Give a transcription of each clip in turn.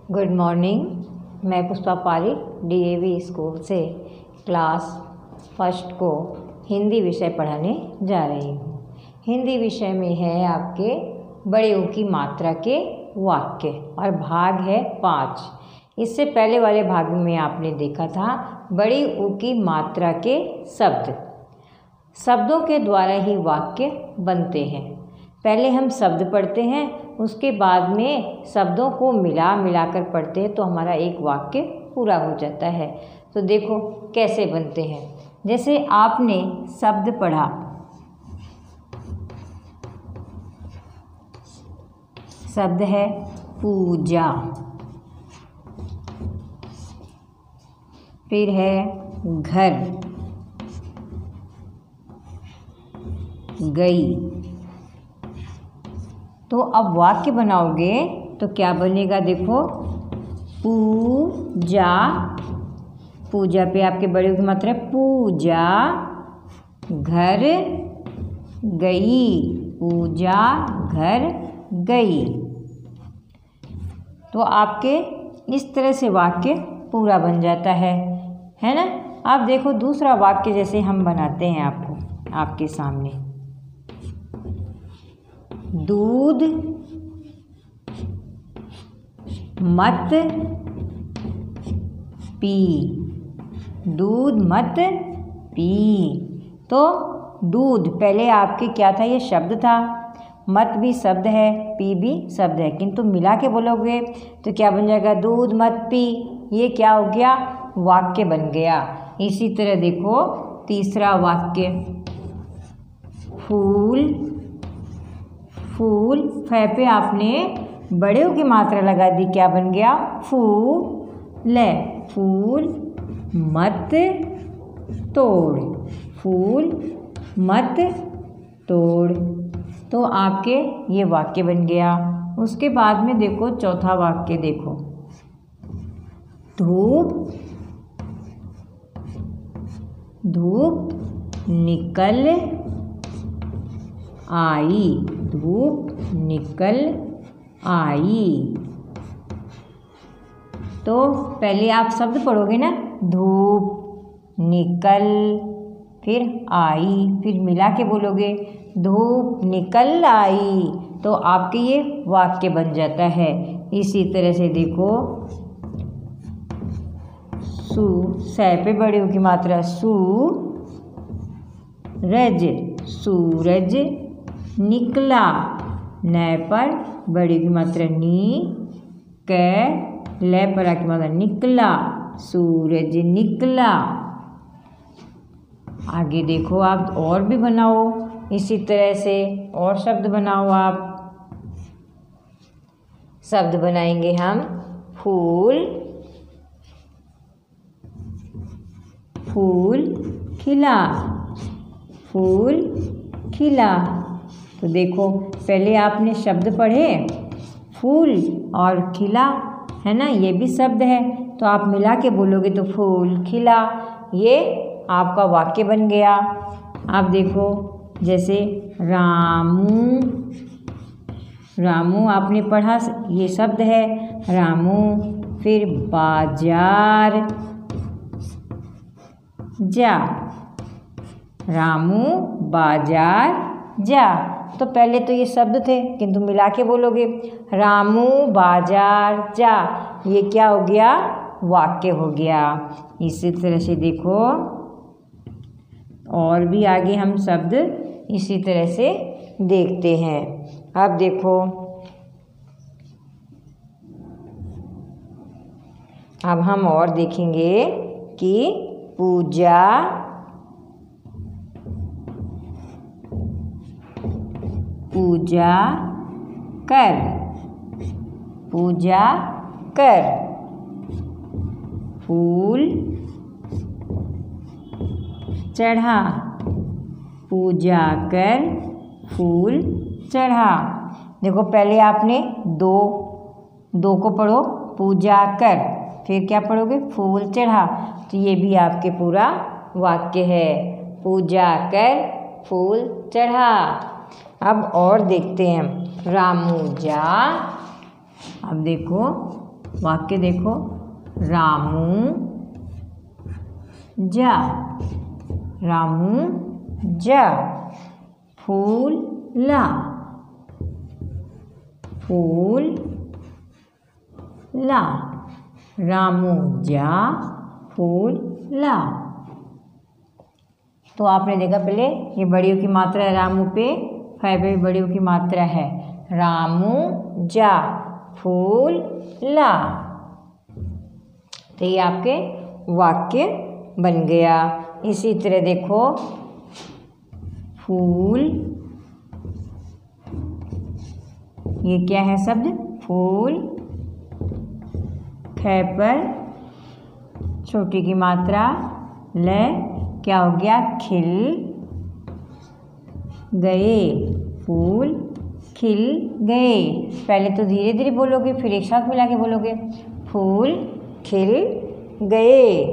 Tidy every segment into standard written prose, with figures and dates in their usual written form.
Good morning. मैं Pushpa Pareek DAV school से class first को हिंदी विषय पढ़ाने जा रही हूँ। हिंदी विषय में है आपके बड़े ऊ की मात्रा के वाक्य और भाग है 5। इससे पहले वाले भाग में आपने देखा था बड़ी ऊ की मात्रा के शब्द। शब्दों के द्वारा ही वाक्य बनते हैं। पहले हम शब्द पढ़ते हैं, उसके बाद में शब्दों को मिलाकर पढ़ते हैं तो हमारा एक वाक्य पूरा हो जाता है। तो देखो कैसे बनते हैं। जैसे आपने शब्द पढ़ा, शब्द है पूजा, फिर है घर, गई। तो अब वाक्य बनाओगे तो क्या बनेगा, देखो पूजा, पूजा पे आपके बड़े की मात्रा है पूजा, घर गई, पूजा घर गई। तो आपके इस तरह से वाक्य पूरा बन जाता है ना। अब देखो दूसरा वाक्य जैसे हम बनाते हैं आपके सामने, दूध मत पी, दूध मत पी। तो दूध पहले आपके क्या था, ये शब्द था, मत भी शब्द है, पी भी शब्द है, किंतु मिला के बोलोगे तो क्या बन जाएगा, दूध मत पी। ये क्या हो गया, वाक्य बन गया। इसी तरह देखो तीसरा वाक्य, फूल, फूल फै पे आपने बड़े ऊ की मात्रा लगा दी, क्या बन गया, फूल। फूल मत तोड़, फूल मत तोड़। तो आपके ये वाक्य बन गया। उसके बाद में देखो चौथा वाक्य, देखो धूप, धूप निकल आई, धूप निकल आई। तो पहले आप शब्द पढ़ोगे ना, धूप निकल, फिर आई, फिर मिला के बोलोगे धूप निकल आई। तो आपके ये वाक्य बन जाता है। इसी तरह से देखो सू, सै पे बड़े ऊ की मात्रा सू, रज, सूरज निकला, नै पर बड़ी की मात्रा नी, कै ले पर आ की मात्रा निकला, सूरज निकला। आगे देखो आप और भी बनाओ इसी तरह से, और शब्द बनाओ आप। शब्द बनाएंगे हम फूल, फूल खिला, फूल खिला। तो देखो पहले आपने शब्द पढ़े, फूल और खिला, है ना, ये भी शब्द है, तो आप मिला के बोलोगे तो फूल खिला। ये आपका वाक्य बन गया। आप देखो जैसे रामू, रामू आपने पढ़ा, ये शब्द है रामू। फिर बाजार जा, रामू बाजार जा। तो पहले तो ये शब्द थे, किंतु मिला के बोलोगे रामू बाजार जा, ये क्या हो गया, वाक्य हो गया। इसी तरह से देखो और भी आगे हम शब्द इसी तरह से देखते हैं। अब देखो, अब हम और देखेंगे कि पूजा, पूजा कर, पूजा कर, फूल चढ़ा, पूजा कर फूल चढ़ा। देखो पहले आपने दो को पढ़ो, पूजा कर, फिर क्या पढ़ोगे, फूल चढ़ा। तो ये भी आपके पूरा वाक्य है, पूजा कर फूल चढ़ा। अब और देखते हैं, रामू जा, अब देखो वाक्य देखो, रामू जा, रामू जा, फूल ला, फूल ला, रामू जा, फूल ला। तो आपने देखा पहले ये बड़ियों की मात्रा है, रामू पे फै पे बड़ियों की मात्रा है, रामू जा, फूल ला। तो ये आपके वाक्य बन गया। इसी तरह देखो, फूल, ये क्या है शब्द, फूल, ख पर छोटी की मात्रा ल, क्या हो गया, खिल गए, फूल खिल गए। पहले तो धीरे धीरे बोलोगे, फिर एक साथ मिला के बोलोगे, फूल खिल गए।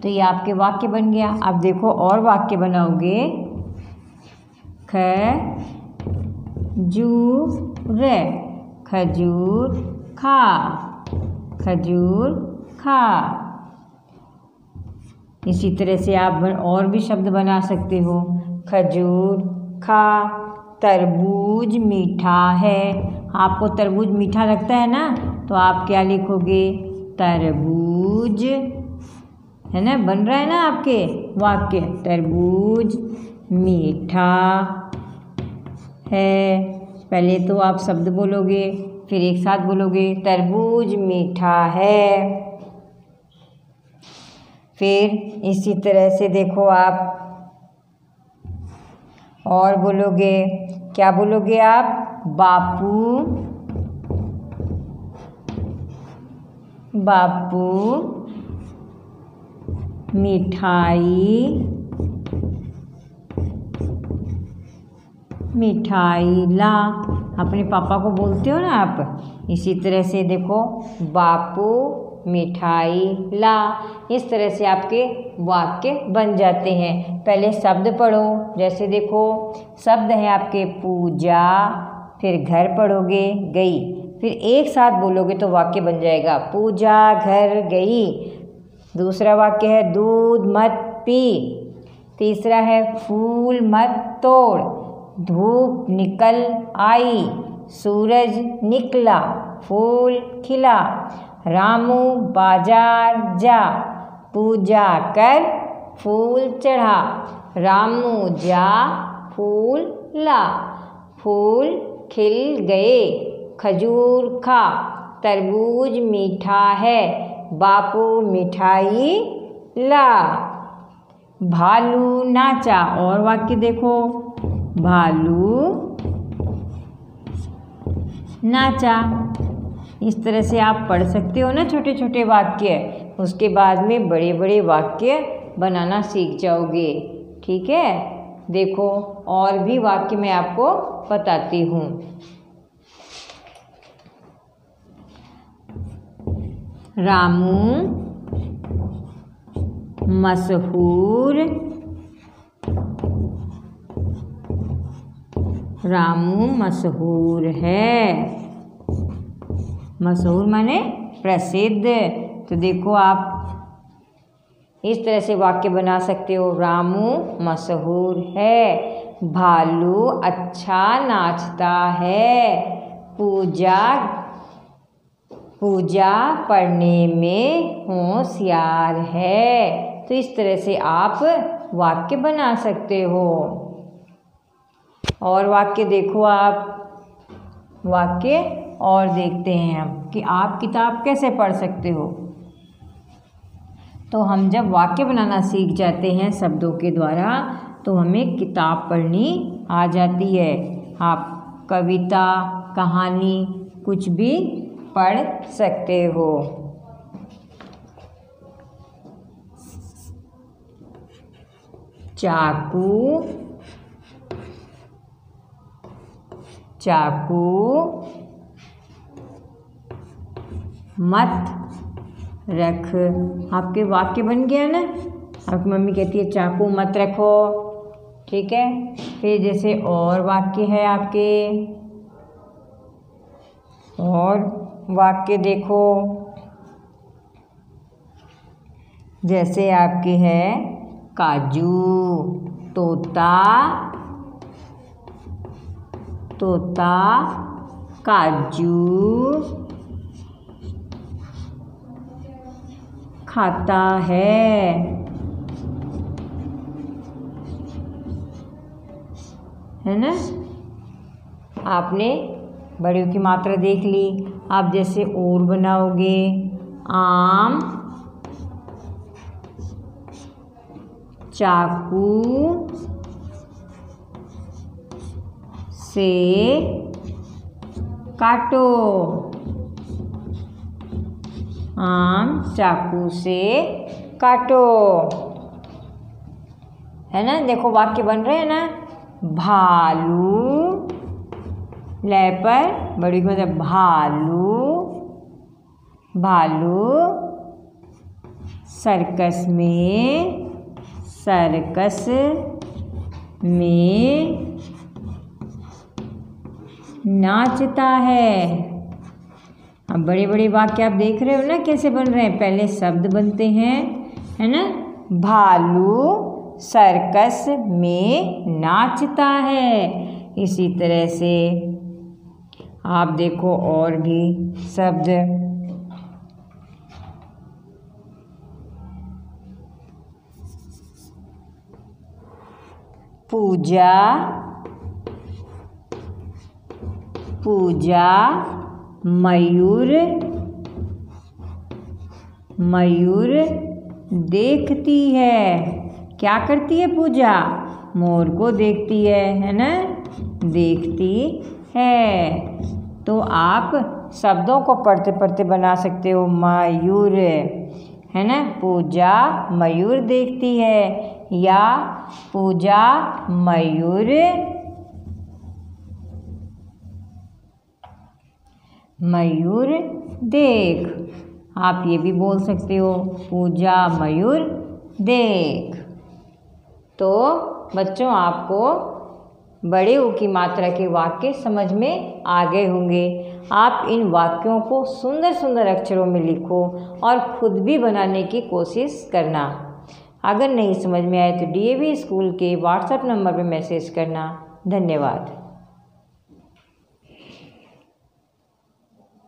तो ये आपके वाक्य बन गया। अब देखो और वाक्य बनाओगे, खजूर, खजूर खा, खजूर खा। इसी तरह से आप और भी शब्द बना सकते हो, खजूर खा, तरबूज मीठा है। आपको तरबूज मीठा लगता है ना, तो आप क्या लिखोगे, तरबूज, है ना, बन रहा है ना आपके वाक्य, तरबूज मीठा है। पहले तो आप शब्द बोलोगे, फिर एक साथ बोलोगे, तरबूज मीठा है। फिर इसी तरह से देखो आप और बोलोगे, क्या बोलोगे आप, बापू, बापू मिठाई, मिठाई ला। अपने पापा को बोलते हो ना आप। इसी तरह से देखो, बापू मिठाई ला। इस तरह से आपके वाक्य बन जाते हैं। पहले शब्द पढ़ो, जैसे देखो शब्द हैं आपके पूजा, फिर घर पढ़ोगे गई, फिर एक साथ बोलोगे तो वाक्य बन जाएगा, पूजा घर गई। दूसरा वाक्य है दूध मत पी। तीसरा है फूल मत तोड़, धूप निकल आई, सूरज निकला, फूल खिला, रामू बाजार जा, पूजा कर फूल चढ़ा, रामू जा फूल ला, फूल खिल गए, खजूर खा, तरबूज मीठा है, बापू मिठाई ला। भालू नाचा। और वाक्य देखो, भालू नाचा। इस तरह से आप पढ़ सकते हो ना छोटे छोटे वाक्य। उसके बाद में बड़े बड़े वाक्य बनाना सीख जाओगे। ठीक है, देखो और भी वाक्य मैं आपको बताती हूँ। रामू मशहूर, रामू मशहूर है। मशहूर माने प्रसिद्ध। तो देखो आप इस तरह से वाक्य बना सकते हो, रामू मशहूर है, भालू अच्छा नाचता है, पूजा पढ़ने में होशियार है। तो इस तरह से आप वाक्य बना सकते हो। और वाक्य देखो आप, वाक्य और देखते हैं हम कि आप किताब कैसे पढ़ सकते हो। तो हम जब वाक्य बनाना सीख जाते हैं शब्दों के द्वारा, तो हमें किताब पढ़नी आ जाती है। आप कविता, कहानी कुछ भी पढ़ सकते हो। चाकू, चाकू मत रख। आपके वाक्य बन गया ना। आपकी मम्मी कहती है चाकू मत रखो। ठीक है, फिर जैसे और वाक्य है आपके, और वाक्य देखो, जैसे आपके है काजू, तोता, तोता काजू खाता है ना। आपने बड़ियों की मात्रा देख ली। आप जैसे और बनाओगे, आम, चाकू से काटो, आम चाकू से काटो, है ना। देखो वाक्य बन रहे हैं ना। भालू, ले पर बड़ी मतलब भालू, भालू सर्कस में नाचता है। अब बड़े बड़े वाक्य आप देख रहे हो ना कैसे बन रहे हैं। पहले शब्द बनते हैं, है ना। भालू सर्कस में नाचता है। इसी तरह से आप देखो और भी शब्द। पूजा, पूजा मयूर, मयूर देखती है। क्या करती है पूजा? मोर को देखती है ना, देखती है। तो आप शब्दों को पढ़ते पढ़ते बना सकते हो मयूर, है ना। पूजा मयूर देखती है, या पूजा मयूर मयूर देख। आप ये भी बोल सकते हो, पूजा मयूर देख। तो बच्चों आपको बड़े ऊ की मात्रा के वाक्य समझ में आ गए होंगे। आप इन वाक्यों को सुंदर सुंदर अक्षरों में लिखो और खुद भी बनाने की कोशिश करना। अगर नहीं समझ में आए तो DAV स्कूल के व्हाट्सएप नंबर पर मैसेज करना। धन्यवाद।